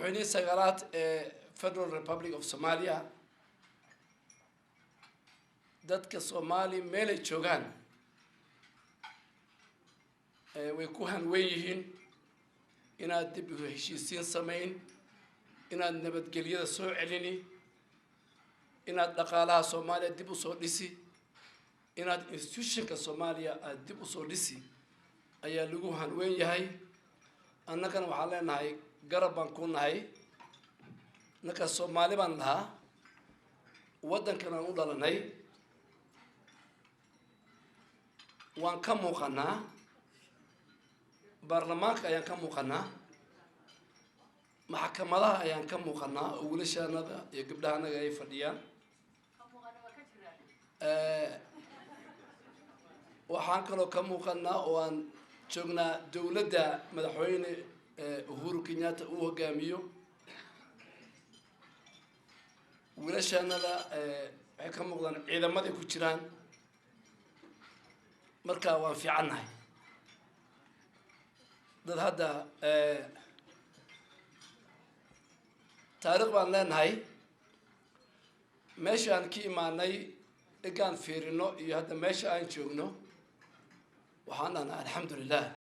madaxweyne sagaalaad ee Federal Republic of Somalia dadka Soomaali meel ay joogaan way ku hanweyn yihiin inaad dib u heshiisiin sameyn inaad nabadgelyada soo celini inaad dhaqaalaha Soomaaliya dib u soo dhisi inaad institutionka Soomaaliya aad dib u soo dhisi ayaa lagu hanweyn yahay annagana waxaan leenahay garab baan ku nahay naka Soomaali baan lahaa waddankan aan u dhalanay waan ka muuqanaa baarlamaanka ayaan ka muuqanaa maxkamadaha ayaan ka muuqanaa oo wiilashaanada iyo gabdhahanaga ay fadhiyaan waxaan kaloo ka muuqanaa oo aan joognaa dawladda madaxweyne Uhuru Kenyatta uu hogaamiyo wiilashaanada waxay ka muuqdaan ciidamada ku jiraan marka waan fiicanahay dad hadda taariikh baan leenahay meesha aan ka imaanay egaan fiirino iyo hadda meesha aan joogno waxaan alxamdulillah